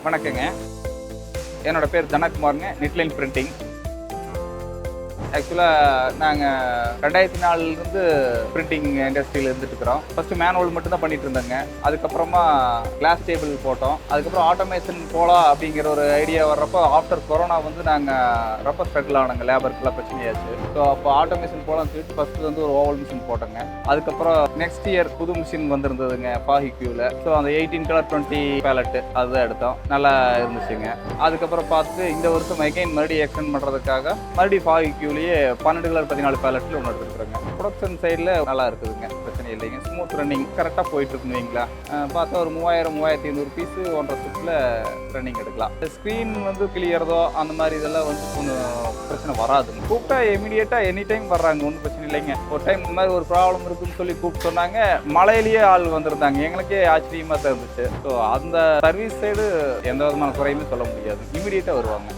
வணக்கங்க. என்னோட பேர் தனகுமாருங்க. நிட்லைன் பிரிண்டிங். ஆக்சுவலாக நாங்கள் 2004லேருந்து பிரிண்டிங் இண்டஸ்ட்ரியில் இருந்துட்டுருக்கிறோம். ஃபஸ்ட்டு மேனுவல் மட்டும் தான் பண்ணிட்டு இருந்தேங்க. அதுக்கப்புறமா கிளாஸ் டேபிள் போட்டோம். அதுக்கப்புறம் ஆட்டோமேஷன் போகலாம் அப்படிங்கிற ஒரு ஐடியா வர்றப்போ ஆஃப்டர் கொரோனா வந்து நாங்கள் ரொம்ப ஸ்ட்ரகிள் ஆனோங்க. லேபருக்குலாம் பிரச்சனையாச்சு. ஸோ அப்போ ஆட்டோமேஷன் போகலான்னு சொல்லிட்டு ஃபஸ்ட்டு வந்து ஒரு ஓவல் மிஷின் போட்டோங்க. அதுக்கப்புறம் நெக்ஸ்ட் இயர் புது மிஷின் வந்திருந்ததுங்க ஃபாஹிக்யூவில். ஸோ அந்த 18 கலர் 20 பேலட்டு அதுதான் எடுத்தோம். நல்லா இருந்துச்சுங்க. அதுக்கப்புறம் பார்த்து இந்த வருஷம் அகைன் மறுபடியும் எக்ஸ்டெண்ட் பண்ணுறதுக்காக மறுபடியும் ஃபாஹிக்யூ 12 கலர் 14 பேலட்டில் ஒன்று எடுத்துருக்குறேங்க. ப்ரொடக்ஷன் சைடில் நல்லா இருக்குதுங்க, பிரச்சனை இல்லைங்க. ஸ்மூத் ரன்னிங் கரெக்டாக போயிட்டு இருக்குன்னு வைங்களா. பார்த்தா ஒரு 3000-3500 பீஸு 1.5 ஷிஃப்ட்டில் ரன்னிங் எடுக்கலாம். ஸ்க்ரீன் வந்து கிளியறதோ அந்த மாதிரி இதெல்லாம் வந்து கொஞ்சம் பிரச்சனை வராதுங்க. கூப்பிட்டா இமீடியட்டாக எனி டைம் வர்றாங்க, ஒன்றும் பிரச்சனை இல்லைங்க. ஒரு டைம் இந்த மாதிரி ஒரு ப்ராப்ளம் இருக்குன்னு சொல்லி கூப்பிட்டு சொன்னாங்க. மழையிலேயே ஆள் வந்திருந்தாங்க. எங்களுக்கே ஆச்சரியமாக தான் இருந்துச்சு. ஸோ அந்த சர்வீஸ் சைடு எந்த விதமான குறையுமே சொல்ல முடியாது. இமீடியட்டாக வருவாங்க.